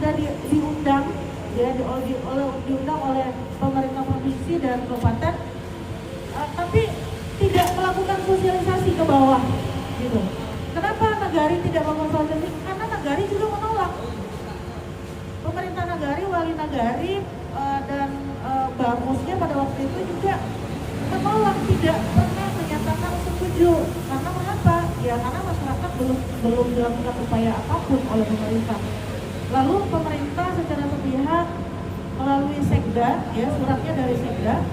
sudah diundang ya diundang oleh pemerintah provinsi dan kabupaten, tapi tidak melakukan sosialisasi ke bawah gitu. Kenapa Nagari tidak melakukan? Karena Nagari juga menolak. Pemerintah Nagari, wali Nagari dan Bamusnya pada waktu itu juga menolak, tidak pernah menyatakan setuju. Karena mengapa? Ya karena masyarakat belum dilakukan upaya apapun oleh pemerintah. Lalu pemerintah secara sepihak melalui Sekda, ya suratnya dari Sekda,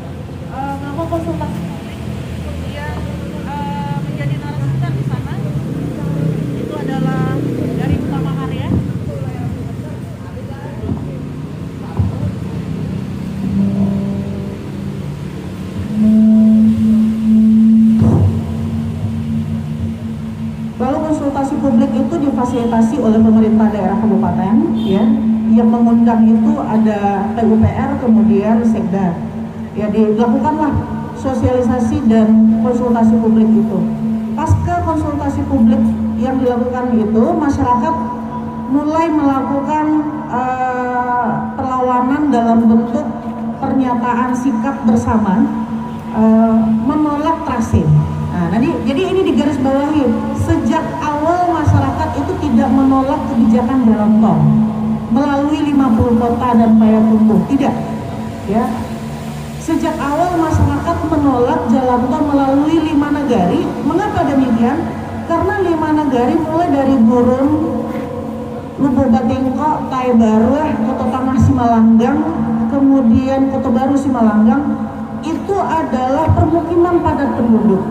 melakukan konsultasi publik, kemudian menjadi narasumber di sana. Itu adalah dari Utama Karya. Lalu konsultasi publik itu difasilitasi oleh pemerintah daerah kabupaten, ya, yang mengundang itu ada PUPR kemudian Sekda. Ya, dilakukanlah sosialisasi dan konsultasi publik itu. Pasca konsultasi publik yang dilakukan itu, masyarakat mulai melakukan perlawanan dalam bentuk pernyataan sikap bersama menolak tracing. Nah, jadi ini digarisbawahi, sejak awal masyarakat itu tidak menolak kebijakan jalan tol melalui 50 kota dan Payakumbuh, tidak. Ya, sejak awal masyarakat menolak jalan tol melalui 5 Nagari. Mengapa demikian? Karena 5 Nagari mulai dari Gurun, Lubuk Batingko, Taibarweh, Kota Tangah Simalanggang, kemudian Kota Baru Simalanggang, itu adalah permukiman padat penduduk.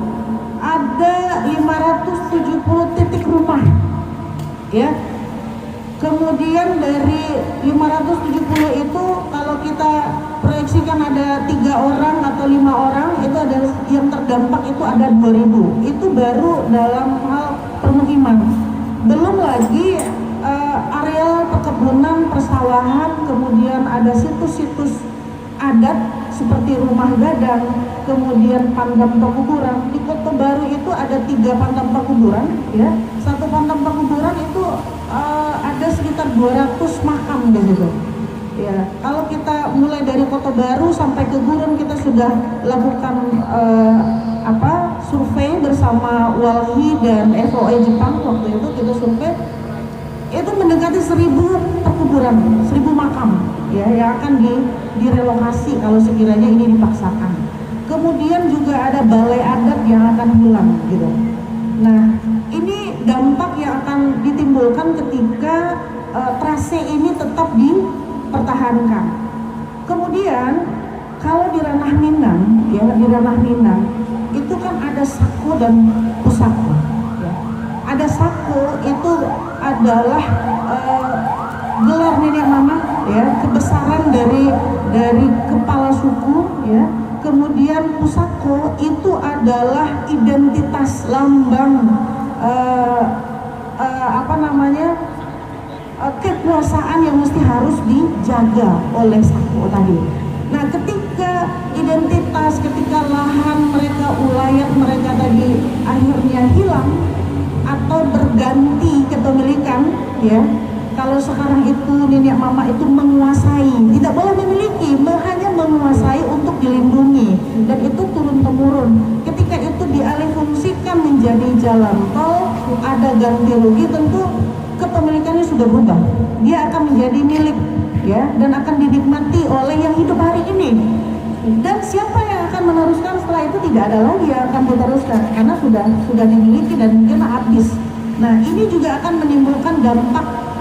Ada 570 titik rumah, ya. Kemudian dari 570 itu kalau kita proyeksikan ada 3 orang atau 5 orang, itu ada yang terdampak itu ada 2000. Itu baru dalam hal permukiman. Belum lagi areal perkebunan, persawahan, kemudian ada situs-situs adat seperti Rumah Gadang, kemudian Pangdam Pakuburan. Di Kota Baru itu ada 3 Pangdam Pakuburan, ya. Satu Pangdam Pakuburan itu ada sekitar 200 makam di situ. Ya, kalau kita mulai dari Kota Baru sampai ke Gurun, kita sudah lakukan survei bersama Walhi dan FOE Jepang. Waktu itu kita survei, itu mendekati 1000 perkuburan, 1000 makam, ya, yang akan direlokasi kalau sekiranya ini dipaksakan. Kemudian juga ada balai adat yang akan hilang, gitu. Nah, ini dampak yang akan ditimbulkan ketika trase ini tetap dipertahankan. Kemudian kalau di ranah Minang, ya, di ranah Minang itu kan ada Sako dan Pusako. Ya. Ada Sako itu adalah gelar nenek mama, ya, kebesaran dari kepala suku, ya. Kemudian Pusako itu adalah identitas lambang kekuasaan yang mesti harus dijaga oleh Sako tadi. Nah, ketika identitas, ketika lahan mereka, ulayat mereka tadi akhirnya hilang atau berganti kepemilikan, ya. Kalau sekarang itu nenek mama itu menguasai, tidak boleh memiliki, hanya menguasai untuk dilindungi, dan itu turun temurun. Ketika itu dialihfungsikan menjadi jalan tol, ada ganti rugi, tentu kepemilikannya sudah berubah. Dia akan menjadi milik, ya, dan akan dinikmati oleh yang hidup hari ini. Dan siapa yang akan meneruskan setelah itu tidak ada lagi yang akan diteruskan karena sudah dimiliki dan mungkin habis. Nah, ini juga akan menimbulkan dampak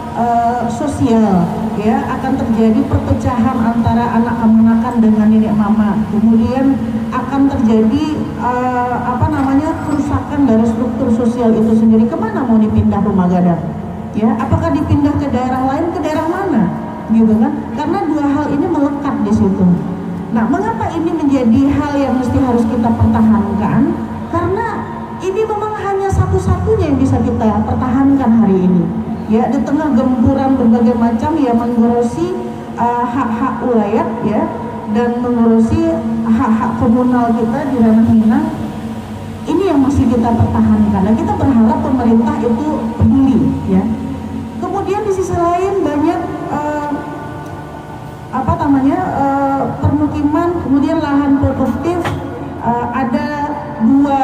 sosial, ya, akan terjadi perpecahan antara anak kemenakan dengan nenek mama. Kemudian akan terjadi kerusakan dari struktur sosial itu sendiri. Kemana mau dipindah Rumah Gadang? Ya, apakah dipindah ke daerah lain? Ke daerah mana? Gitu kan? Karena dua hal ini melekat di situ. Nah, mengapa ini menjadi hal yang mesti harus kita pertahankan? Karena ini memang hanya satu-satunya yang bisa kita pertahankan hari ini. Ya, di tengah gempuran berbagai macam yang mengurusi hak-hak ulayat, ya, dan mengurusi hak-hak komunal kita di ranah Minang, ini yang masih kita pertahankan. Dan kita berharap pemerintah itu peduli, ya. Kemudian di sisi lain banyak kemudian lahan produktif, ada dua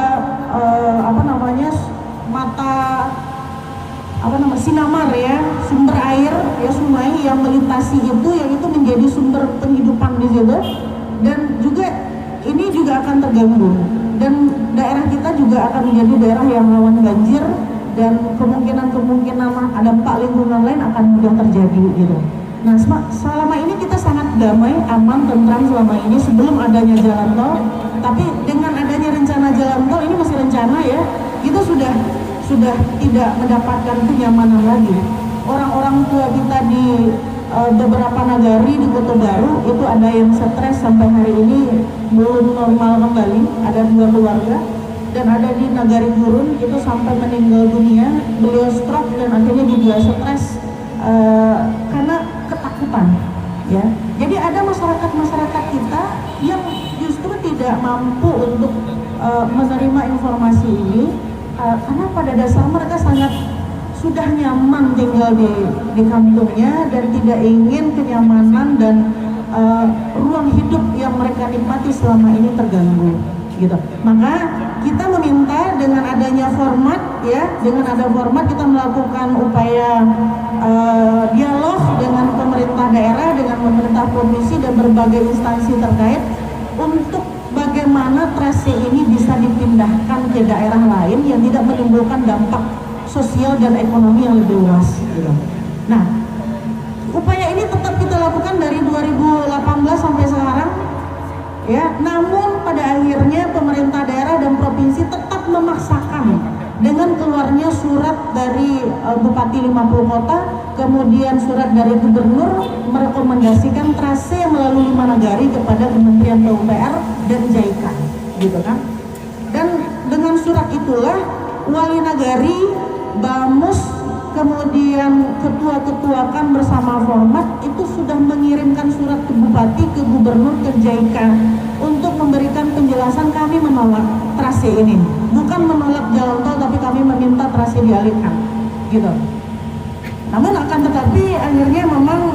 mata sinamar ya, sumber air ya, sungai yang melintasi itu, yang itu menjadi sumber penghidupan di situ, dan juga ini juga akan terganggu, dan daerah kita juga akan menjadi daerah yang rawan banjir, dan kemungkinan dampak lingkungan lain akan mudah terjadi gitu. Nah, selama ini kita sangat damai, aman, tentram selama ini sebelum adanya jalan tol. Tapi dengan adanya rencana jalan tol, ini masih rencana ya, kita sudah tidak mendapatkan kenyamanan lagi. Orang-orang tua kita di beberapa nagari di Kota Baru itu ada yang stres sampai hari ini belum normal kembali, ada 2 keluarga, dan ada di Nagari Gurun itu sampai meninggal dunia, beliau stroke dan akhirnya juga stres karena ketakutan ya. Jadi ada masyarakat kita yang justru tidak mampu untuk menerima informasi ini, karena pada dasar mereka sudah nyaman tinggal di kampungnya dan tidak ingin kenyamanan dan ruang hidup yang mereka nikmati selama ini terganggu gitu. Maka kita meminta dengan adanya format ya, dengan ada format kita melakukan upaya dialog dengan pemerintah daerah, dengan pemerintah provinsi dan berbagai instansi terkait untuk bagaimana trase ini bisa dipindahkan ke daerah lain yang tidak menimbulkan dampak sosial dan ekonomi yang lebih luas gitu. Nah, upaya ini tetap kita lakukan dari 2018 sampai sekarang ya, namun pada akhirnya pemerintah daerah dan provinsi tetap memaksakan dengan keluarnya surat dari Bupati 50 kota, kemudian surat dari Gubernur merekomendasikan trase melalui 5 nagari kepada Kementerian PUPR dan JICA gitu kan. Dan dengan surat itulah wali nagari, Bamus, kemudian ketua-ketua kan bersama format itu sudah mengirimkan surat ke Bupati, ke Gubernur, ke JICA untuk memberikan penjelasan kami menolak trase ini, bukan menolak jalan tol, tapi kami meminta trase dialihkan gitu. Namun akan tetapi akhirnya memang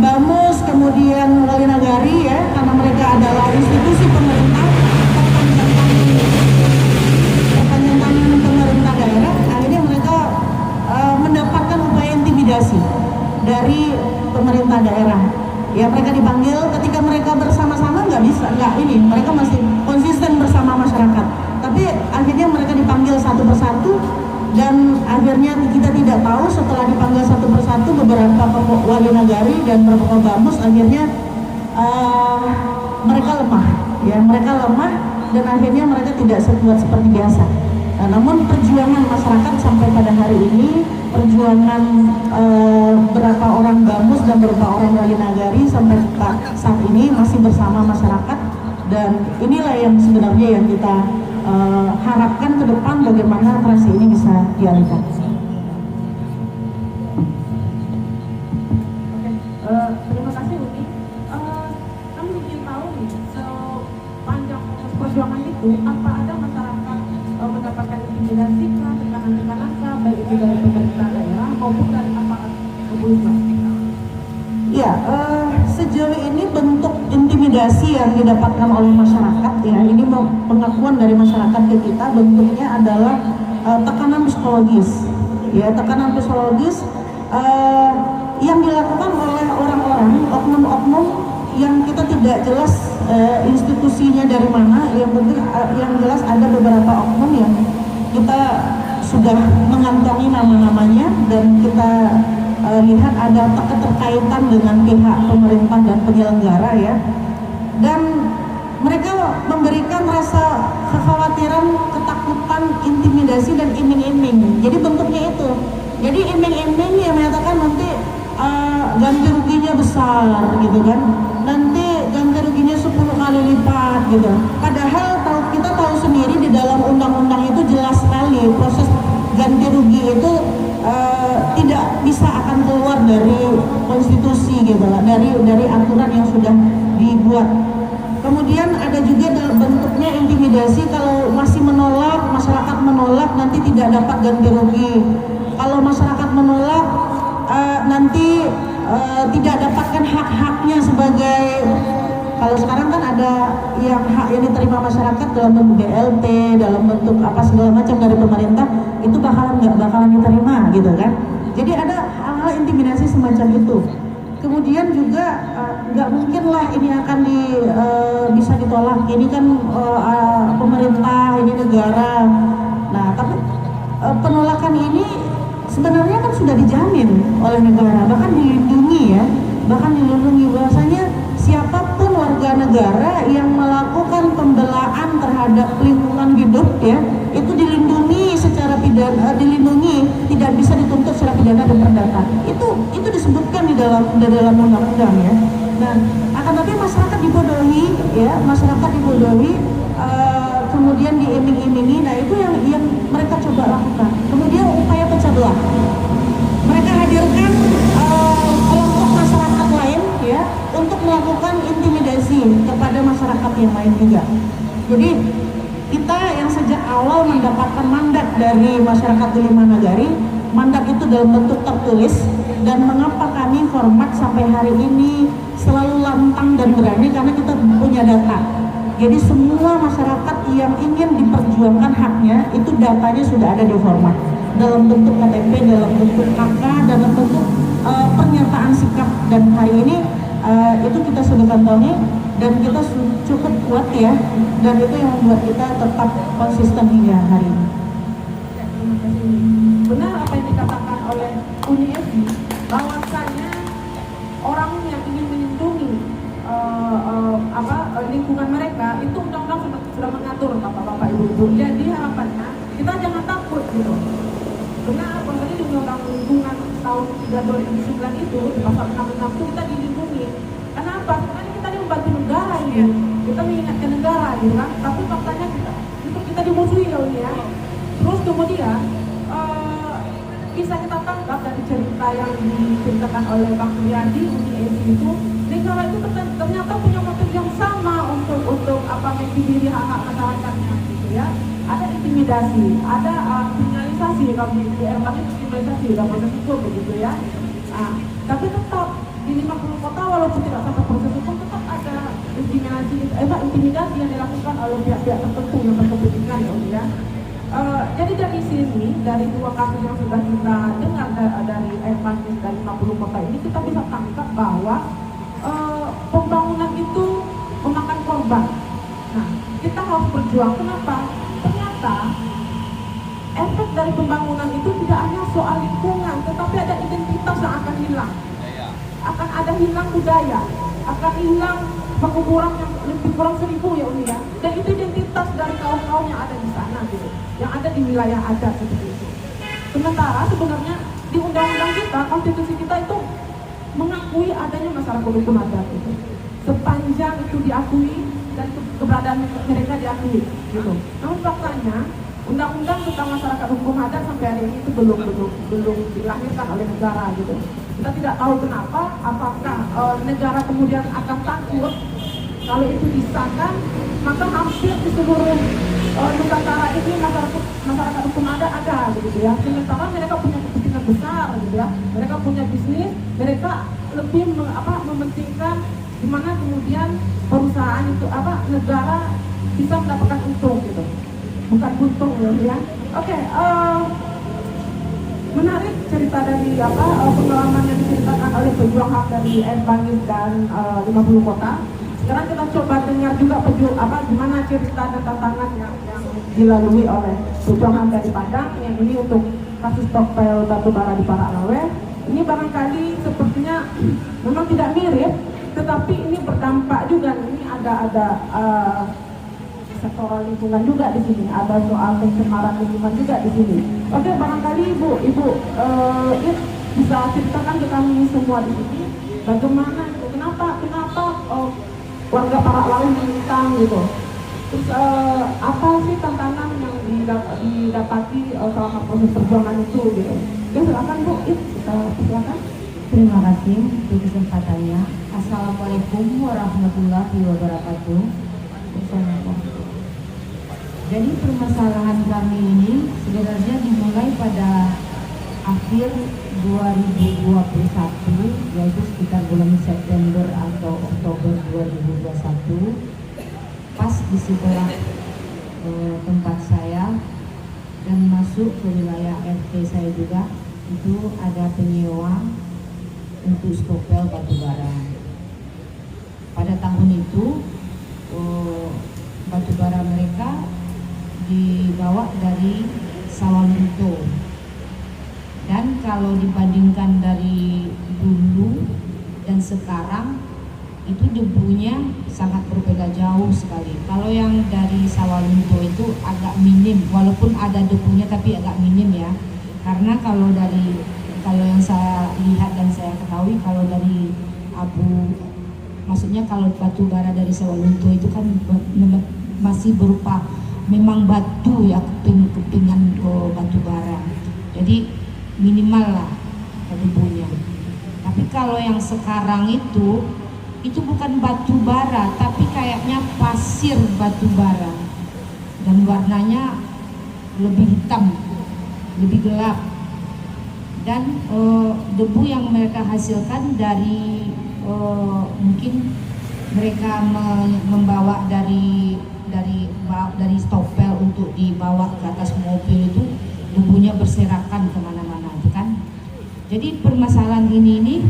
Bamus kemudian wali nagari ya, karena mereka adalah institusi pemerintah, perpanjangan pemerintah daerah, akhirnya mereka mendapatkan upaya intimidasi dari pemerintah daerah. Ya, mereka dipanggil, ketika mereka bersama-sama mereka masih konsisten bersama masyarakat. Tapi akhirnya mereka dipanggil satu persatu, dan akhirnya kita tidak tahu setelah dipanggil satu persatu beberapa wali nagari dan beberapa Bamus akhirnya mereka lemah dan akhirnya mereka tidak sekuat seperti biasa. Nah, namun perjuangan masyarakat sampai pada hari ini, perjuangan berapa orang Bamus dan beberapa orang wali nagari sampai saat ini masih bersama masyarakat, dan inilah yang sebenarnya yang kita harapkan ke depan, bagaimana trase ini bisa dialihkan. Terima kasih Uni. Kami ingin tahu nih, sepanjang perjuangan itu apa ada masyarakat mendapatkan intimidasi kah, tekanan-tekanan kah, baik itu dari pemerintah daerah maupun dari aparat kepolisian? Ya, sejauh ini bentuk intimidasi yang didapatkan oleh masyarakat ya, ini pengakuan dari masyarakat ke kita, bentuknya adalah tekanan psikologis ya, tekanan psikologis yang dilakukan oleh orang-orang, oknum-oknum yang kita tidak jelas institusinya dari mana, yang penting yang jelas ada beberapa oknum yang kita sudah mengantongi nama-namanya dan kita lihat ada keterkaitan dengan pihak pemerintah dan penyelenggara ya, dan mereka memberikan rasa kekhawatiran, ketakutan, intimidasi dan iming-iming. Jadi bentuknya itu, jadi iming-iming yang menyatakan nanti ganti ruginya besar gitu kan, nanti ganti ruginya 10 kali lipat gitu. Padahal kita tahu sendiri di dalam undang-undang itu jelas sekali proses ganti rugi itu tidak bisa akan keluar dari konstitusi gitu lah, dari aturan yang sudah dibuat. Kemudian ada juga bentuknya intimidasi, kalau masih menolak, masyarakat menolak nanti tidak dapat ganti rugi. Kalau masyarakat menolak nanti tidak dapatkan hak-haknya sebagai kalau sekarang kan ada yang hak yang diterima masyarakat dalam bentuk BLT, dalam bentuk apa segala macam dari pemerintah, itu nggak bakalan diterima gitu kan. Jadi ada hal-hal intimidasi semacam itu. Kemudian juga nggak mungkin lah ini akan bisa ditolak. Ini kan pemerintah, ini negara. Nah, tapi penolakan ini sebenarnya kan sudah dijamin oleh negara, bahkan dilindungi ya, bahwasanya siapapun warga negara yang melakukan pembelaan terhadap lingkungan hidup ya, itu dilindungi secara pidana, tidak bisa dituntut secara pidana dan perdata. Itu disebutkan di dalam undang-undang ya. Dan akan tapi masyarakat dibodohi ya, kemudian diiming-imingi. Nah, itu yang mereka coba lakukan. Kemudian upaya pecah belah, mereka hadirkan kelompok masyarakat lain ya untuk melakukan intimidasi kepada masyarakat yang lain juga. Jadi kita yang sejak awal mendapatkan mandat dari masyarakat Lima Nagari, mandat itu dalam bentuk tertulis, dan mengapa kami format sampai hari ini selalu lantang dan berani, karena kita punya data. Jadi semua masyarakat yang ingin diperjuangkan haknya, itu datanya sudah ada di format dalam bentuk KTP, dalam bentuk KK, dalam bentuk pernyataan sikap. Dan hari ini itu kita sudah kantongi dan kita cukup kuat ya, dan itu yang membuat kita tetap konsisten hingga hari ini. Benar apa yang dikatakan oleh Uni FI, bahwasanya orang yang ingin melindungi lingkungan mereka, itu undang-undang sudah mengatur bapak-bapak ibu-ibu. Jadi harapannya kita jangan takut gitu. Benar, tadi di undang-undang lingkungan tahun 2009 itu di pasal 66 itu kita dilindungi. Kenapa? Karena kita membantu negara ini, kita mengingatkan negara gitu kan. Tapi faktanya kita dimusuhi loh ini ya. Terus kemudian bisa kita tangkap dari cerita yang diceritakan oleh Bang Riyadi itu, negara itu ternyata punya motif yang sama untuk menghindari hak-hak masyarakatnya gitu ya. Ada intimidasi, ada kriminalisasi, kalau di RK itu kriminalisasi dalam proses hukum begitu ya. Nah, tapi tetap di 50 kota walaupun tidak sampai proses hukum, tetap ada intimidasi yang dilakukan oleh pihak-pihak tertentu yang berkepentingan ya. Jadi dari sini, dari dua kasus yang sudah kita dengar dari Airpanis dari 50 kota ini, kita bisa tangkap bahwa pembangunan itu memakan korban. Nah, kita harus berjuang. Kenapa? Ternyata efek dari pembangunan itu tidak hanya soal lingkungan, tetapi ada identitas yang akan hilang. Akan ada hilang budaya, akan hilang penguburan yang lebih kurang 1000 ya Uni ya. Dan itu identitas dari kaum-kaum yang ada di sana gitu, yang ada di wilayah adat seperti itu. Sementara sebenarnya di undang-undang kita, konstitusi kita itu mengakui adanya masyarakat hukum adat itu. Sepanjang itu diakui dan keberadaan mereka diakui gitu. Namun faktanya undang-undang tentang masyarakat hukum adat sampai hari ini itu belum dilahirkan oleh negara gitu. Kita tidak tahu kenapa, apakah negara kemudian akan takut kalau itu disahkan, maka hampir di seluruh Nusantara ini masyarakat hukum adat ada begitu ya. Sementara mereka punya kepentingan besar gitu ya. Mereka punya bisnis, mereka lebih mementingkan di mana kemudian perusahaan itu negara bisa mendapatkan untung gitu. Bukan untung ya. Oke, menarik cerita dari pengalaman yang diceritakan oleh pejuang hak dari Airpanis dan 50 kota. Sekarang kita coba dengar juga gimana cerita dan tantangan yang dilalui oleh pejuang hak dari Padang, yang ini untuk kasus stockpile batubara di Paranawe. Ini barangkali sepertinya memang tidak mirip, tetapi ini berdampak juga. Ini ada sektoral lingkungan juga di sini, ada soal pencemaran lingkungan juga di sini. Oke, barangkali ibu bisa ceritakan ke kami semua di sini bagaimana itu, kenapa warga Paranawe menentang gitu. Terus apa sih tantangan yang didapati selama proses perjuangan itu gitu. Oke, silakan Bu, silakan. Terima kasih untuk kesempatannya. Assalamualaikum warahmatullahi wabarakatuh. Jadi permasalahan kami ini sebenarnya dimulai pada akhir 2021, yaitu sekitar bulan September atau Oktober 2021. sebelah tempat saya dan masuk ke wilayah RT saya juga, itu ada penyewa untuk stopel batubara. Pada tahun itu batubara mereka dibawa dari Sawalunto, dan kalau dibandingkan dari dulu dan sekarang itu debunya sangat berbeda jauh sekali. Kalau yang dari Sawalunto itu agak minim, walaupun ada debunya tapi agak minim ya, karena kalau yang saya lihat dan saya ketahui, kalau dari maksudnya kalau batu bara dari Sawalunto itu kan masih berupa memang batu ya, kepingan batu bara, jadi minimal lah debunya. Tapi kalau yang sekarang itu bukan batu bara, tapi kayaknya pasir batu bara, dan warnanya lebih hitam, lebih gelap, dan debu yang mereka hasilkan dari mungkin mereka membawa dari stopel untuk dibawa ke atas mobil, itu debunya berserakan kemana-mana itu kan. Jadi permasalahan ini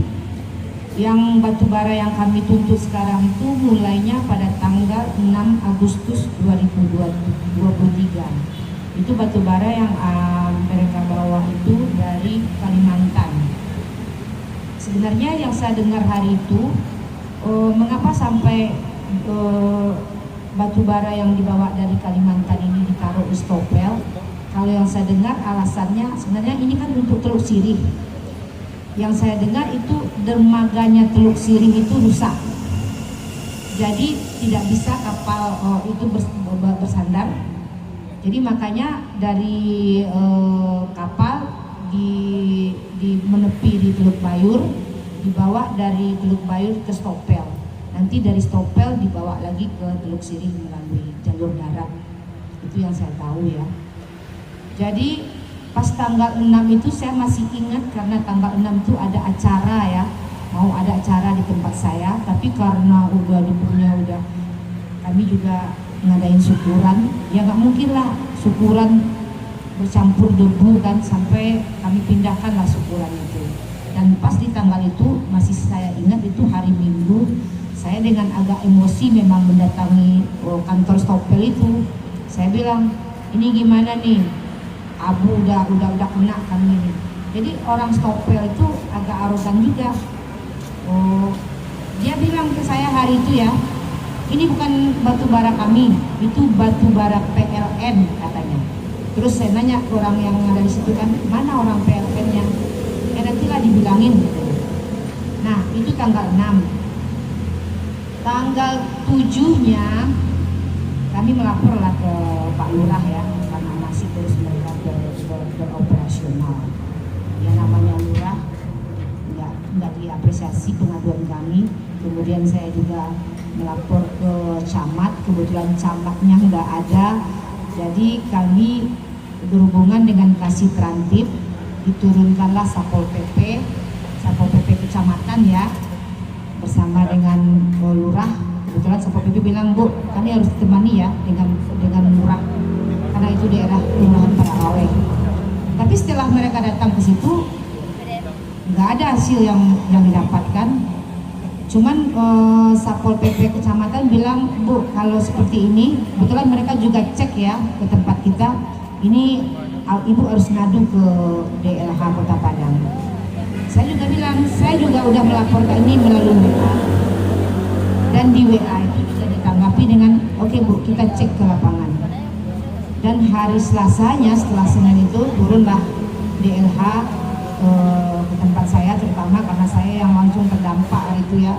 yang batubara yang kami tuntut sekarang itu mulainya pada tanggal 6 Agustus 2023. Itu batubara yang mereka bawa itu dari Kalimantan. Sebenarnya yang saya dengar hari itu, mengapa sampai batubara yang dibawa dari Kalimantan ini ditaruh di stopel? Kalau yang saya dengar alasannya sebenarnya ini kan untuk Teluk Sirih. Yang saya dengar itu dermaganya Teluk Sirih itu rusak, jadi tidak bisa kapal itu bersandar. Jadi makanya dari kapal di menepi di Teluk Bayur, dibawa dari Teluk Bayur ke stopel, nanti dari stopel dibawa lagi ke Teluk Sirih melalui jalur darat. Itu yang saya tahu ya. Jadi pas tanggal 6 itu saya masih ingat, karena tanggal 6 itu ada acara ya, mau ada acara di tempat saya, tapi karena udah debunya udah, kami juga ngadain syukuran, ya nggak mungkin lah syukuran bercampur debu kan, sampai kami pindahkan lah syukuran itu. Dan pas di tanggal itu masih saya ingat, itu hari Minggu, saya dengan agak emosi memang mendatangi kantor stopel itu. Saya bilang, ini gimana nih, abu udah kena kami ini. Jadi orang stopel itu agak arogan juga. Dia bilang ke saya hari itu ya, ini bukan batu bara kami, itu batu bara PLN katanya. Terus saya nanya ke orang yang ada di situ kan, mana orang PLN-nya? Ya nantilah dibilangin gitu. Nah itu tanggal 6. Tanggal 7-nya kami melapor lah ke Pak Lurah ya, karena masih terus mereka beroperasional. Ya namanya lurah nggak diapresiasi pengaduan kami. Kemudian saya juga melapor ke camat, kebetulan camatnya nggak ada. Jadi kami berhubungan dengan Kasih Trantip, diturunkanlah Satpol PP kecamatan ya, bersama dengan lurah. Kebetulan Satpol PP bilang, Bu, kami harus ditemani ya dengan lurah, karena itu daerah Kelurahan Parahwe. Tapi setelah mereka datang ke situ, nggak ada hasil yang didapatkan. Cuman Satpol PP kecamatan bilang, Bu, kalau seperti ini, kebetulan mereka juga cek ya ke tempat kita, ini Ibu harus ngadu ke DLH Kota Padang. Saya juga bilang, saya juga udah melaporkan ini melalui WA, dan di WA itu juga ditanggapi dengan, oke Bu, kita cek ke lapangan. Dan hari Selasanya, setelah Senin itu, turunlah DLH ke tempat saya, terutama karena saya yang langsung terdampak hari itu ya.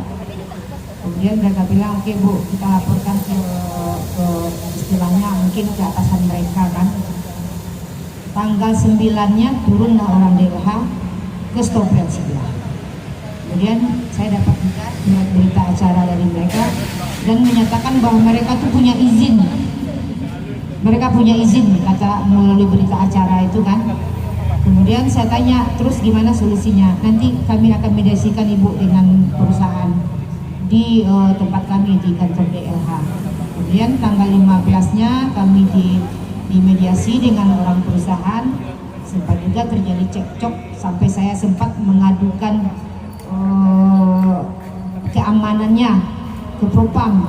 Kemudian mereka bilang, oke Bu, kita laporkan ke istilahnya mungkin ke atasan mereka kan. Tanggal 9-nya turunlah orang DLH ke stopel sebelah. Kemudian saya dapat juga berita acara dari mereka dan menyatakan bahwa mereka tuh punya izin. Mereka punya izin, kata melalui berita acara itu kan. Kemudian saya tanya, terus gimana solusinya? Nanti kami akan mediasikan Ibu dengan perusahaan di tempat kami di kantor DLH. Kemudian tanggal 15-nya kami dimediasi dengan orang perusahaan, sempat juga terjadi cekcok sampai saya sempat mengadukan keamanannya ke Propam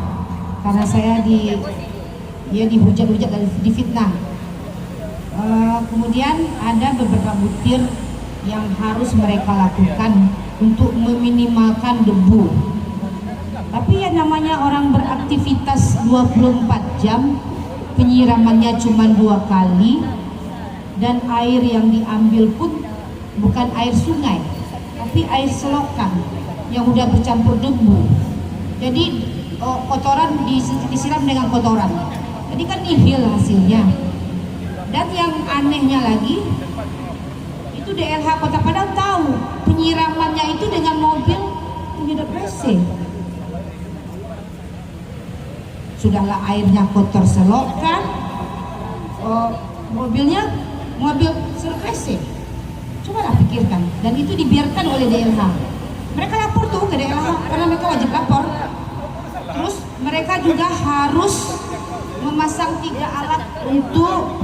karena saya dihujat-hujat dan difitnah. Kemudian ada beberapa butir yang harus mereka lakukan untuk meminimalkan debu. Tapi ya namanya orang beraktivitas 24 jam, penyiramannya cuma 2 kali, dan air yang diambil pun bukan air sungai, tapi air selokan yang udah bercampur debu. Jadi kotoran disiram dengan kotoran. Jadi kan nihil hasilnya. Dan yang anehnya lagi, itu DLH Kota Padang tahu penyiramannya itu dengan mobil penyedot WC. Sudahlah airnya kotor selokan, mobil serut WC. Cobalah pikirkan, dan itu dibiarkan oleh DLH. Mereka lapor tuh ke DLH karena mereka wajib lapor. Terus mereka juga harus memasang 3 alat untuk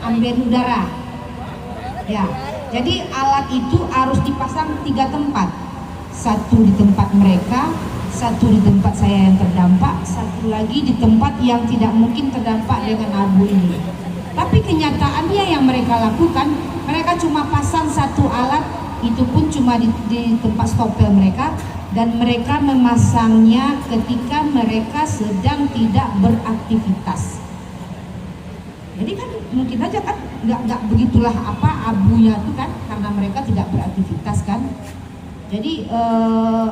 amben udara. Ya, jadi alat itu harus dipasang 3 tempat. 1 di tempat mereka, 1 di tempat saya yang terdampak, 1 lagi di tempat yang tidak mungkin terdampak dengan abu ini. Tapi kenyataannya yang mereka lakukan, mereka cuma pasang 1 alat, itu pun cuma di tempat stopel mereka, dan mereka memasangnya ketika mereka sedang tidak beraktivitas. Jadi kan mungkin aja kan nggak begitulah abunya itu kan, karena mereka tidak beraktivitas kan. Jadi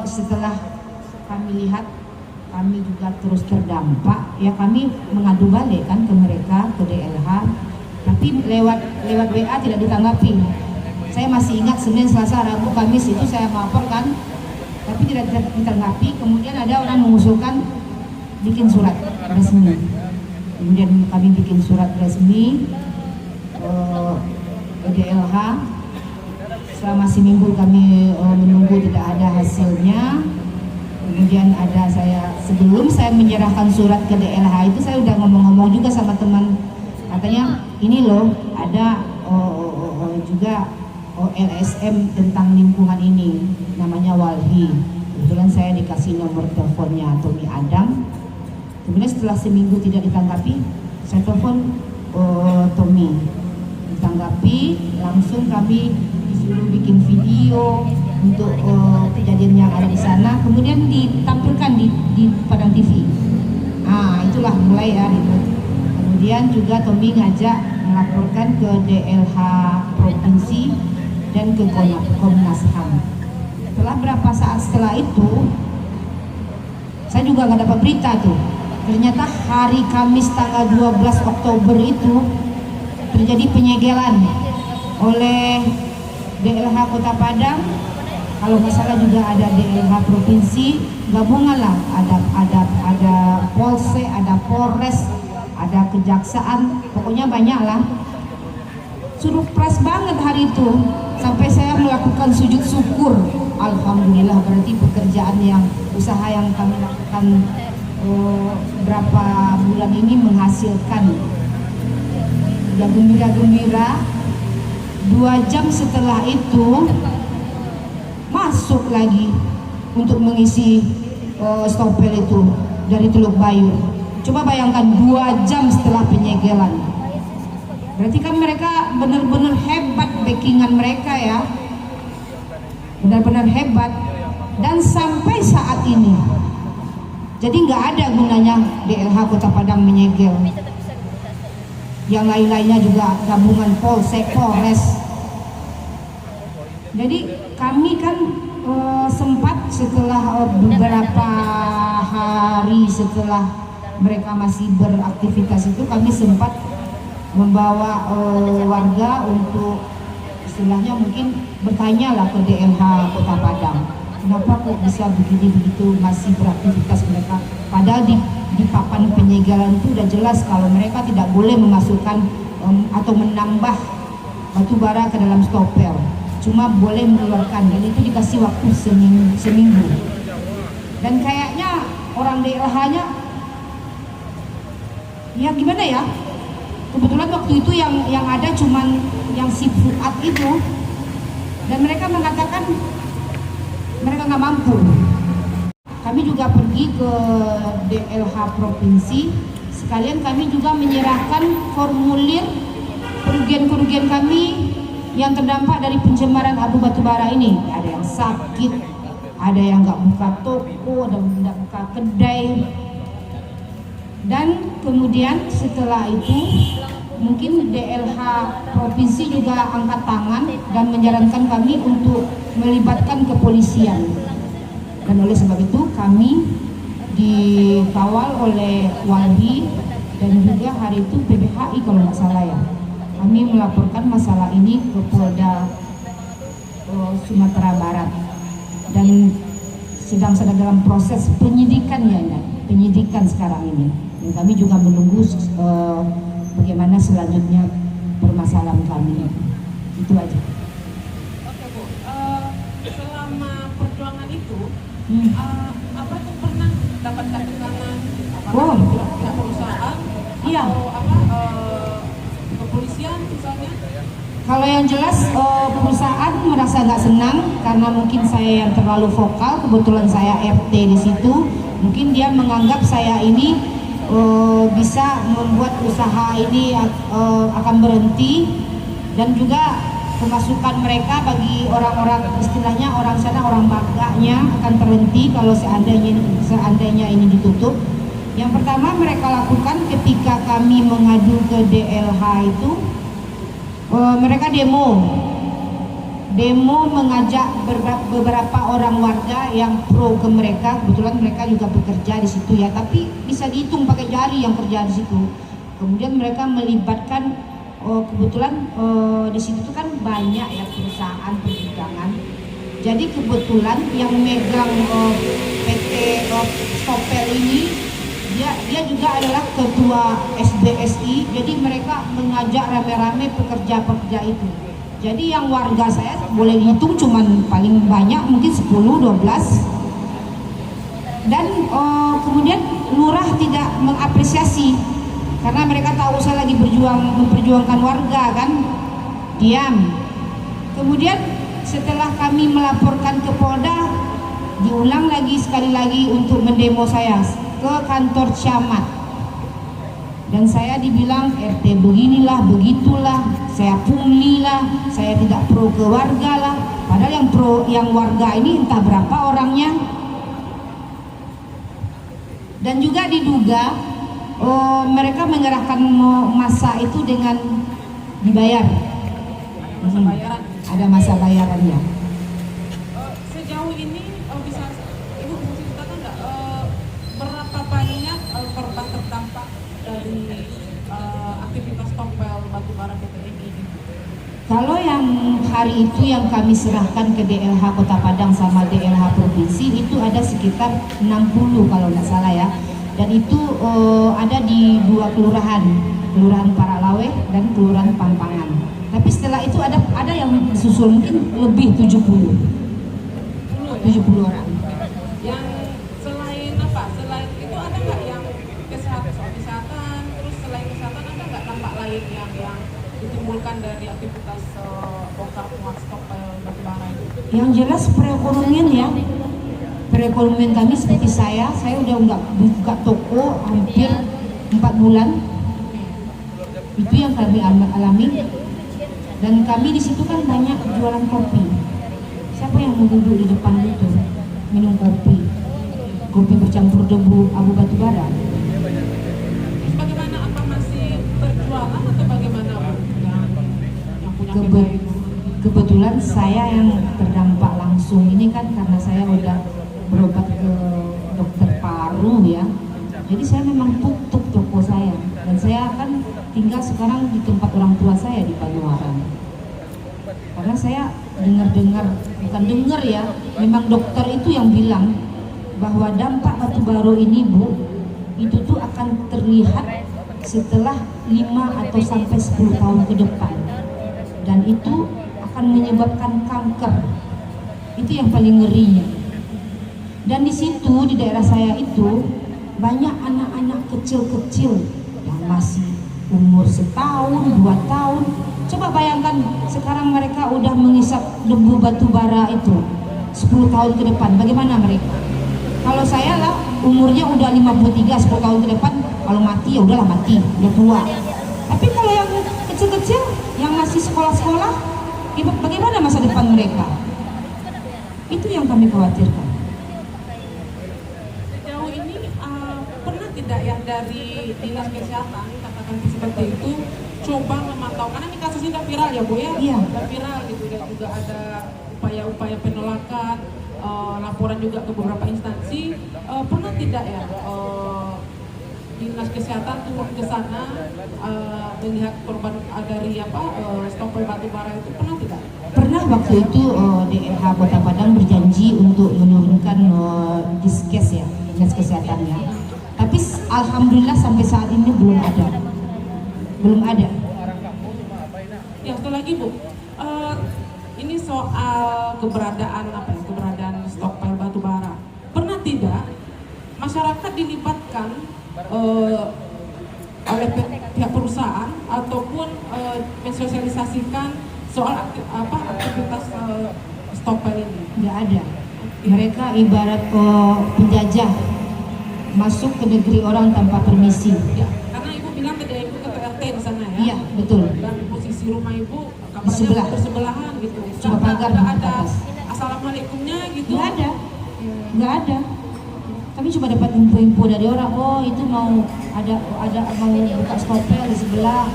setelah kami lihat kami juga terus terdampak, ya kami mengadu balik kan ke mereka, ke DLH, tapi lewat WA tidak ditanggapi. Saya masih ingat Senin, Selasa, Rabu, Kamis itu saya melaporkan, tapi tidak ditanggapi. Kemudian ada orang mengusulkan bikin surat resmi. Kemudian kami bikin surat resmi ke DLH. Selama seminggu kami menunggu, tidak ada hasilnya. Kemudian sebelum saya menyerahkan surat ke DLH itu, saya udah ngomong-ngomong juga sama teman, katanya ini loh ada juga LSM tentang lingkungan ini, namanya Walhi. Kebetulan saya dikasih nomor teleponnya Tommy Adam. Kemudian setelah seminggu tidak ditanggapi, saya telepon Tommy, ditanggapi. Langsung kami disuruh bikin video untuk kejadian yang ada di sana, kemudian ditampilkan di Padang TV. Nah, itulah mulai ya itu. Kemudian juga Tommy ngajak melaporkan ke DLH Provinsi dan ke Komnas HAM. Setelah berapa saat setelah itu, saya juga nggak dapat berita tuh. Ternyata hari Kamis tanggal 12 Oktober itu terjadi penyegelan oleh DLH Kota Padang. Kalau nggak salah juga ada DLH Provinsi, gabungan lah, ada Polsek, ada Polres, ada Kejaksaan, pokoknya banyak lah. Surprise banget hari itu, sampai saya melakukan sujud syukur. Alhamdulillah, berarti pekerjaan usaha yang kami lakukan berapa bulan ini menghasilkan. Ya gembira-gembira. 2 jam setelah itu masuk lagi untuk mengisi stopel itu dari Teluk Bayu. Coba bayangkan 2 jam setelah penyegelan. Berarti kan mereka benar-benar hebat, backingan mereka ya, benar-benar hebat. Dan sampai saat ini, jadi nggak ada gunanya DLH Kota Padang menyegel. Yang lain-lainnya juga gabungan Polsek, Polres. Jadi kami kan sempat setelah beberapa hari setelah mereka masih beraktivitas itu, kami sempat membawa warga untuk istilahnya mungkin bertanya lah ke DLH Kota Padang, kenapa kok bisa begitu masih beraktivitas mereka, padahal di papan penyegelan itu udah jelas kalau mereka tidak boleh memasukkan atau menambah batu bara ke dalam stopel, cuma boleh mengeluarkan, dan itu dikasih waktu seminggu. Dan kayaknya orang DLH-nya ya gimana ya, kebetulan waktu itu yang ada cuman yang si Fuad itu, dan mereka mengatakan mereka nggak mampu. Kami juga pergi ke DLH Provinsi, sekalian kami juga menyerahkan formulir kerugian-kerugian kami yang terdampak dari pencemaran abu batubara ini. Ada yang sakit, ada yang nggak buka toko, ada yang nggak buka kedai. Dan kemudian setelah itu mungkin DLH Provinsi juga angkat tangan dan menyarankan kami untuk melibatkan kepolisian. Dan oleh sebab itu kami dikawal oleh Walhi dan juga hari itu PPHI kalau nggak salah ya. Kami melaporkan masalah ini ke Polda Sumatera Barat dan sedang dalam proses penyidikan ya, penyidikan sekarang ini. Dan kami juga menunggu bagaimana selanjutnya permasalahan kami. Itu aja. Oke Bu, selama perjuangan itu apa tuh pernah dapat tekanan Oh. pihak perusahaan Iya. atau apa kepolisian misalnya? Kalau yang jelas perusahaan merasa nggak senang karena mungkin saya yang terlalu vokal. Kebetulan saya RT di situ, mungkin dia menganggap saya ini bisa membuat usaha ini akan berhenti, dan juga pemasukan mereka bagi orang-orang, istilahnya orang sana, orang baganya akan terhenti kalau seandainya ini ditutup. Yang pertama mereka lakukan ketika kami mengadu ke DLH itu, mereka demo mengajak beberapa orang warga yang pro ke mereka. Kebetulan mereka juga bekerja di situ ya, tapi bisa dihitung pakai jari yang kerja di situ. Kemudian mereka melibatkan kebetulan di situ tuh kan banyak ya perusahaan perdagangan. Jadi kebetulan yang megang PT Stopel ini dia juga adalah ketua SBSI. Jadi mereka mengajak rame-rame pekerja-pekerja itu. Jadi yang warga saya boleh dihitung cuman paling banyak mungkin 10-12. Dan kemudian lurah tidak mengapresiasi karena mereka tahu saya lagi memperjuangkan warga kan, diam. Kemudian setelah kami melaporkan ke Polda, diulang lagi sekali lagi untuk mendemo saya ke kantor camat. Dan saya dibilang RT beginilah, begitulah, saya pungli lah, saya tidak pro ke warga lah. Padahal yang warga ini entah berapa orangnya. Dan juga diduga mereka menyerahkan masa itu dengan dibayar. Masa bayaran. Ada masa bayarannya. Sejauh ini bisa Ibu bisa ceritakan nggak berapa banyak korban terdampak dari aktivitas Stopel batubara PT ini? Kalau yang hari itu yang kami serahkan ke DLH Kota Padang sama DLH Provinsi itu ada sekitar 60 kalau nggak salah ya. Dan itu ada di 2 kelurahan, Kelurahan Paralawe dan Kelurahan Pampangan. Tapi setelah itu ada yang susul mungkin lebih 70 orang. Yang selain apa? Selain itu ada nggak yang kesehatan? Terus selain kesehatan ada nggak dampak lain yang ditimbulkan dari aktivitas bongkar muat Stopel batubara itu? Yang jelas perekonomian ya. Perekonomian kami seperti saya udah nggak buka toko hampir 4 bulan. Itu yang kami alami. Dan kami di situ kan banyak jualan kopi. Siapa yang mau duduk di depan itu minum kopi? Kopi bercampur debu abu batubara. Terus bagaimana, apa masih berjualan atau bagaimana Bu? Yang punya kedai itu? Kebetulan saya yang terdampak langsung ini kan karena saya udah berobat ke dokter paru ya. Jadi saya memang tutup toko saya, dan saya kan tinggal sekarang di tempat orang tua saya di Paluaran. Karena saya bukan dengar ya, memang dokter itu yang bilang bahwa dampak batu bara ini Bu, itu tuh akan terlihat setelah 5 atau sampai 10 tahun ke depan. Dan itu akan menyebabkan kanker. Itu yang paling ngerinya. Dan di situ di daerah saya itu banyak anak-anak kecil-kecil yang masih umur setahun, 2 tahun. Coba bayangkan sekarang mereka udah mengisap debu batu bara itu 10 tahun ke depan, bagaimana mereka? Kalau saya lah umurnya udah 53, 10 tahun ke depan kalau mati ya udahlah mati, udah tua. Tapi kalau yang kecil-kecil yang masih sekolah-sekolah, bagaimana masa depan mereka? Itu yang kami khawatirkan. Sejauh ini pernah tidak ya dari dinas kesehatan katakan seperti itu coba memantau, karena ini kasus ini udah viral ya Bu ya, Iya. udah viral gitu, dan juga ada upaya-upaya penolakan, laporan juga ke beberapa instansi. Pernah tidak ya dinas kesehatan turun ke sana melihat korban dari stopper batu bara itu, pernah tidak? Pernah waktu itu DLH Kota Padang berjanji untuk menurunkan diskes ya, dinas kesehatannya. Tapi alhamdulillah sampai saat ini belum ada. Ya, satu lagi Bu, ini soal keberadaan stokpil batu bara. Pernah tidak masyarakat dilibatkan oleh pihak perusahaan ataupun mensosialisasikan soal aktivitas stokpil ini? Nggak ada. Mereka ibarat penjajah masuk ke negeri orang tanpa permisi. Ya, karena Ibu bilang tadi Ibu ke PRT di sana ya? Iya, betul. Dan posisi rumah Ibu Di sebelah. bersebelahan gitu. Cuma pagar Nggak di ada atas. assalamualaikumnya gitu. Nggak ada. Kami cuma dapat info-info dari orang, oh itu mau buka stopel di sebelah.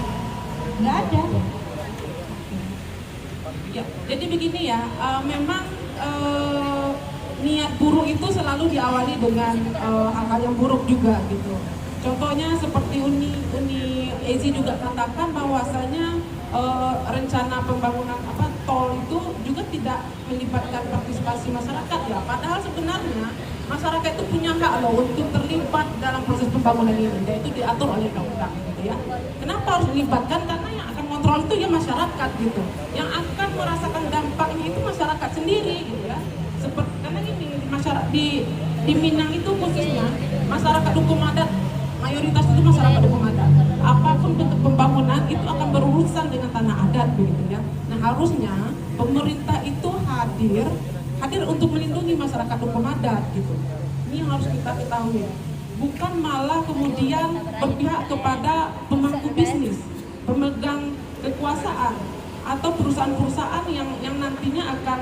Nggak ada. Ya, jadi begini ya, memang niat buruk itu selalu diawali dengan hal-hal yang buruk juga gitu. Contohnya seperti Uni Ezi juga katakan bahwasanya rencana pembangunan tol itu juga tidak melibatkan partisipasi masyarakat ya. Padahal sebenarnya masyarakat itu punya hak loh untuk terlibat dalam proses pembangunan ini, dan itu diatur oleh undang-undang gitu ya. Kenapa harus dilibatkan? Karena yang akan kontrol itu ya masyarakat gitu. Yang akan merasakan dampaknya itu masyarakat sendiri gitu ya. Karena gini, di Minang itu khususnya masyarakat hukum adat, mayoritas itu masyarakat hukum adat. Apapun bentuk pembangunan itu akan berurusan dengan tanah adat begitu ya. Nah, harusnya pemerintah itu hadir untuk melindungi masyarakat hukum adat gitu. Ini yang harus kita ketahui. Bukan malah kemudian berpihak kepada pemangku bisnis, pemegang kekuasaan atau perusahaan-perusahaan yang nantinya akan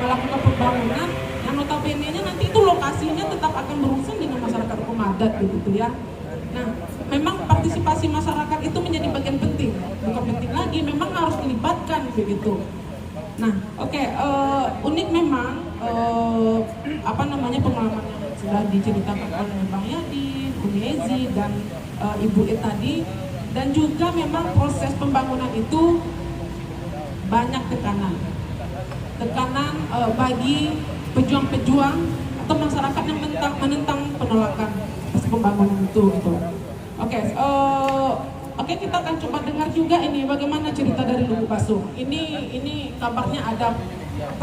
melakukan pembangunan yang notabene-nya nanti itu lokasinya tetap akan berurusan dengan masyarakat hukum adat begitu ya. Nah, memang partisipasi masyarakat itu menjadi bagian penting, bukan penting lagi, memang harus dilibatkan begitu. Nah, unik memang pengalaman yang sudah diceritakan oleh Bang Yadi, Uni Ezi dan Ibu E tadi, dan juga memang proses pembangunan itu banyak tekanan bagi pejuang-pejuang atau masyarakat yang menentang penolakan pembangunan itu gitu. Oke, kita akan coba dengar juga ini bagaimana cerita dari Lubu Basung. Ini kabarnya ada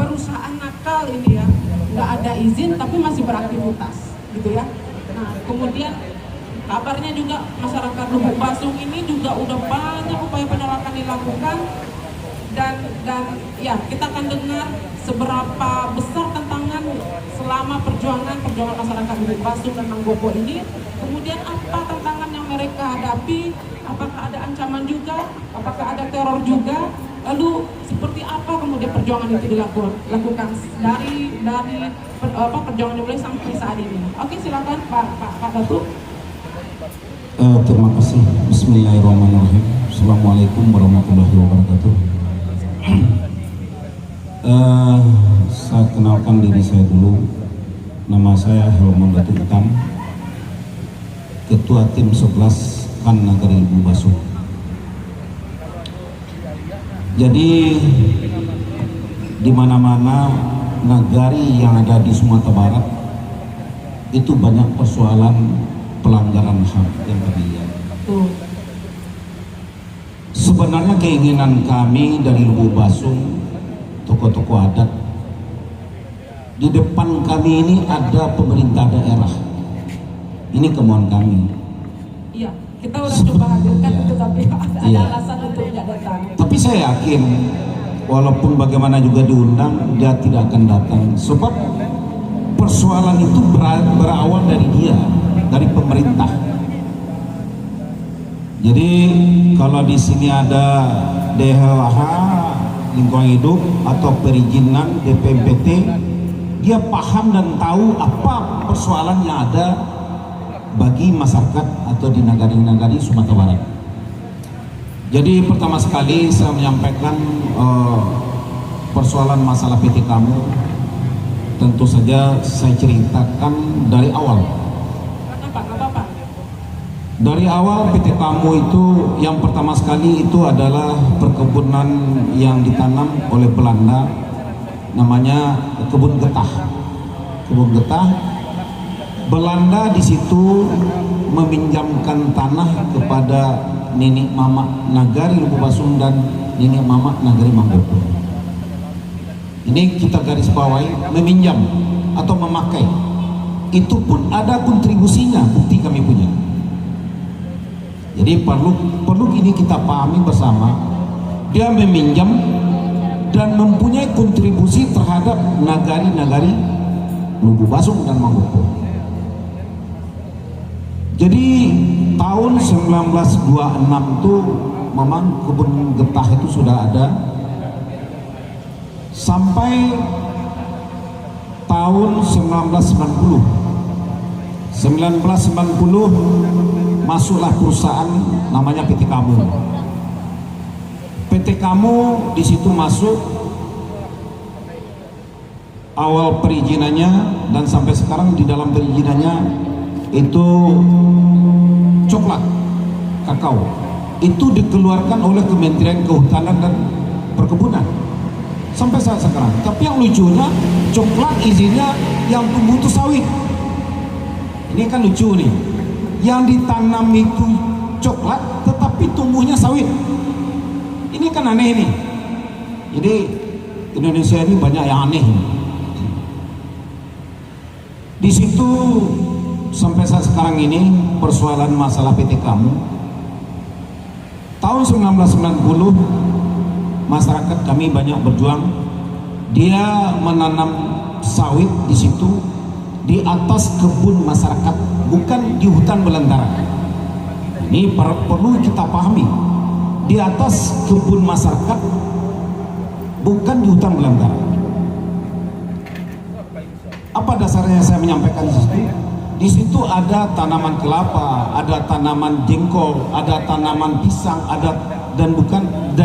perusahaan nakal ini ya, nggak ada izin tapi masih beraktivitas gitu ya. Nah, kemudian kabarnya juga masyarakat Lubu Basung ini juga udah banyak upaya penolakan dilakukan. Dan ya, kita akan dengar seberapa besar tantangan selama perjuangan masyarakat Lubu Basung dan Manggopo ini. Kemudian apa tantangan yang mereka hadapi, apakah ada ancaman juga, apakah ada teror juga, lalu seperti apa kemudian perjuangan itu dilakukan dari perjuangan dimulai sampai saat ini. Oke, silakan Pak Datuk. Terima kasih. Bismillahirrahmanirrahim. Assalamualaikum warahmatullahi wabarakatuh. Saya kenalkan diri saya dulu. Nama saya Helman Datuk Hitam, Ketua Tim 11 KAN Nagari Lubu Basung. Jadi di mana-mana nagari yang ada di Sumatera Barat itu banyak persoalan pelanggaran HAM yang terlihat. Sebenarnya keinginan kami dari Lubu Basung, tokoh-tokoh adat, di depan kami ini ada pemerintah daerah. Ini kemauan kami. Iya, kita udah coba hadirkan Iya. itu tapi ada Iya. alasan untuk tidak datang. Tapi saya yakin walaupun bagaimana juga diundang, dia tidak akan datang. Sebab persoalan itu berawal dari dia, dari pemerintah. Jadi kalau di sini ada DHH lingkungan hidup atau perizinan DPMPT, dia paham dan tahu apa persoalan yang ada bagi masyarakat atau di nagari-nagari Sumatera Barat. Jadi pertama sekali saya menyampaikan persoalan masalah PT kamu, tentu saja saya ceritakan dari awal. Kenapa? Nggak apa-apa. Dari awal PT kamu itu yang pertama sekali itu adalah perkebunan yang ditanam oleh Belanda, namanya kebun getah. Kebun getah. Belanda di situ meminjamkan tanah kepada nenek mama Nagari Lububasung dan nenek mama Nagari Manggopo. Ini kita garis bawahi, meminjam atau memakai. Itu pun ada kontribusinya, bukti kami punya. Jadi perlu ini kita pahami bersama, dia meminjam dan mempunyai kontribusi terhadap nagari-nagari Lububasung dan Manggopo. Jadi tahun 1926 itu memang kebun getah itu sudah ada sampai tahun 1990. 1990 masuklah perusahaan namanya PT Kamu. PT Kamu di situ masuk awal perizinannya dan sampai sekarang di dalam perizinannya itu coklat kakao itu dikeluarkan oleh Kementerian Kehutanan dan Perkebunan sampai saat sekarang. Tapi yang lucunya coklat izinnya yang tumbuh itu sawit. Ini kan lucu nih, yang ditanam itu coklat tetapi tumbuhnya sawit. Ini kan aneh nih. Jadi Indonesia ini banyak yang aneh. Di situ sampai saat sekarang ini persoalan masalah PT kamu. Tahun 1990 masyarakat kami banyak berjuang. Dia menanam sawit di situ di atas kebun masyarakat, bukan di hutan belantara. Ini perlu kita pahami, di atas kebun masyarakat, bukan di hutan belantara. Apa dasarnya saya menyampaikan di situ? Di situ ada tanaman kelapa, ada tanaman jengkol, ada tanaman pisang, ada dan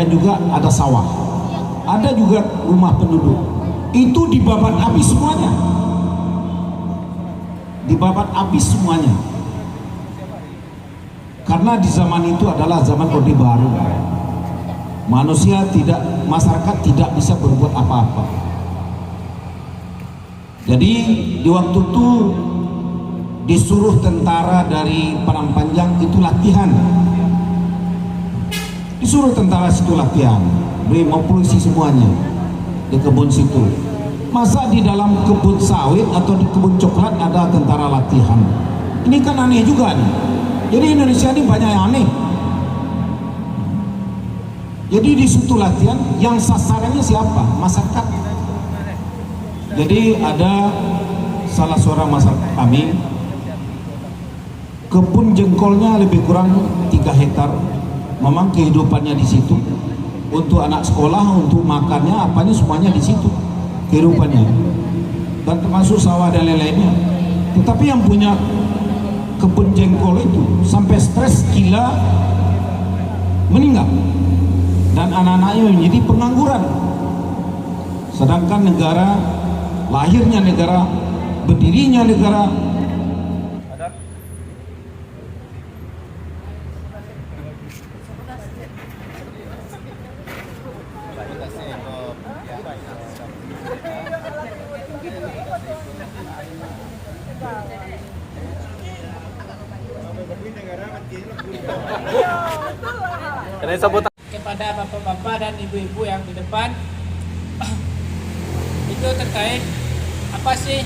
juga ada sawah. Ada juga rumah penduduk. Itu dibabat habis semuanya. Dibabat habis semuanya. Karena di zaman itu adalah zaman Orde Baru. Masyarakat tidak bisa berbuat apa-apa. Jadi di waktu itu disuruh tentara dari Padang Panjang itu latihan. Disuruh tentara situ latihan, mau polisi semuanya di kebun situ. Masa di dalam kebun sawit atau di kebun coklat ada tentara latihan? Ini kan aneh juga nih. Jadi Indonesia ini banyak yang aneh. Jadi di situ latihan, yang sasarannya siapa? Masyarakat. Jadi ada salah seorang masyarakat kami, kebun jengkolnya lebih kurang 3 hektar. Memang kehidupannya di situ. Untuk anak sekolah, untuk makannya, apanya semuanya di situ kehidupannya. Dan termasuk sawah dan lain-lainnya. Tetapi yang punya kebun jengkol itu sampai stres gila meninggal. Dan anak-anaknya menjadi pengangguran. Sedangkan negara, lahirnya negara, berdirinya negara, kepada bapak-bapak dan ibu-ibu yang di depan itu terkait apa sih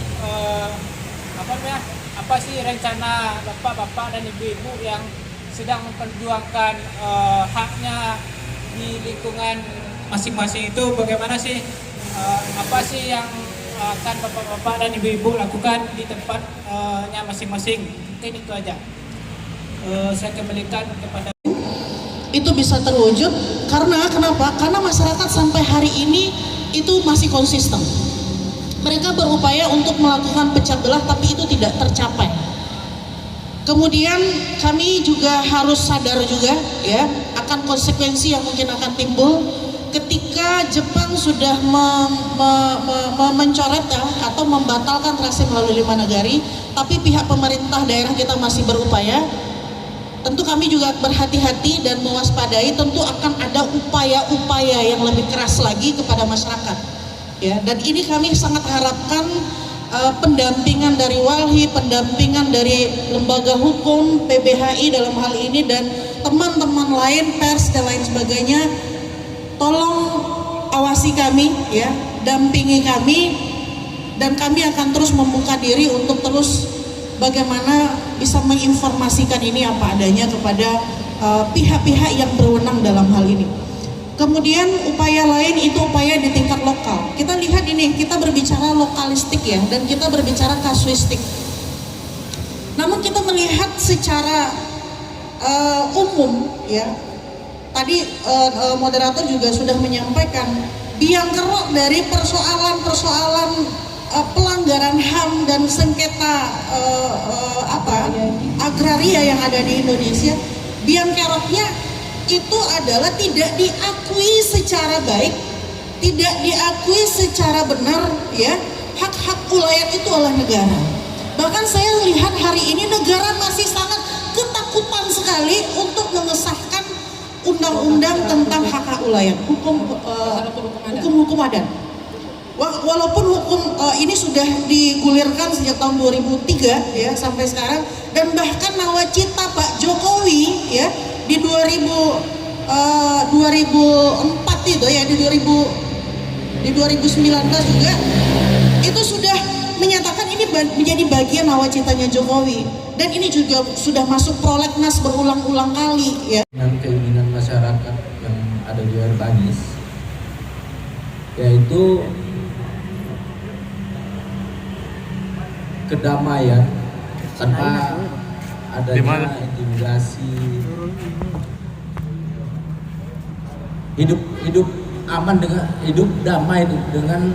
apa sih rencana bapak-bapak dan ibu-ibu yang sedang memperjuangkan haknya di lingkungan masing-masing itu, bagaimana sih apa sih yang akan bapak-bapak dan ibu-ibu lakukan di tempatnya masing-masing? Mungkin itu aja. Saya kembalikan kepada itu bisa terwujud karena kenapa? Karena masyarakat sampai hari ini itu masih konsisten. Mereka berupaya untuk melakukan pecah belah tapi itu tidak tercapai. Kemudian kami juga harus sadar juga ya akan konsekuensi yang mungkin akan timbul ketika Jepang sudah mencoret ya, atau membatalkan tracing melalui 5 negari, tapi pihak pemerintah daerah kita masih berupaya. Tentu kami juga berhati-hati dan mewaspadai, tentu akan ada upaya-upaya yang lebih keras lagi kepada masyarakat. Ya, dan ini kami sangat harapkan pendampingan dari Walhi, pendampingan dari lembaga hukum, PBHI dalam hal ini dan teman-teman lain, pers dan lain sebagainya. Tolong awasi kami, ya, dampingi kami, dan kami akan terus membuka diri untuk terus bagaimana bisa menginformasikan ini apa adanya kepada pihak-pihak yang berwenang dalam hal ini. Kemudian upaya lain itu upaya di tingkat lokal. Kita lihat ini, kita berbicara lokalistik ya, dan kita berbicara kasuistik. Namun kita melihat secara umum ya, tadi moderator juga sudah menyampaikan biang kerok dari persoalan-persoalan pelanggaran HAM dan sengketa agraria yang ada di Indonesia, biang keroknya itu adalah tidak diakui secara baik, tidak diakui secara benar ya hak-hak ulayat itu oleh negara. Bahkan saya lihat hari ini negara masih sangat ketakutan sekali untuk mengesahkan undang-undang tentang hak-hak ulayat, hukum adat. Walaupun hukum ini sudah digulirkan sejak tahun 2003 ya sampai sekarang, dan bahkan nawacita Pak Jokowi ya di 2004 itu ya di 2019 juga itu sudah menyatakan ini menjadi bagian nawacitanya Jokowi, dan ini juga sudah masuk prolegnas berulang-ulang kali ya. Dengan keinginan masyarakat yang ada di Air Tangis, yaitu kedamaian tanpa adanya intimidasi, hidup aman dengan hidup damai dengan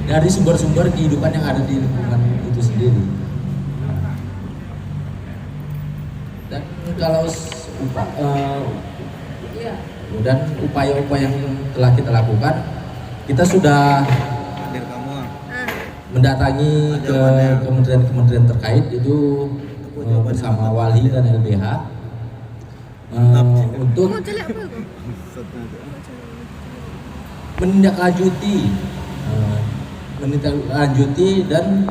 dari sumber-sumber kehidupan yang ada di lingkungan itu sendiri. Dan kalau dan upaya-upaya yang telah kita lakukan, kita sudah mendatangi ke kementerian-kementerian terkait itu bersama Walhi dan LBH untuk menindaklanjuti dan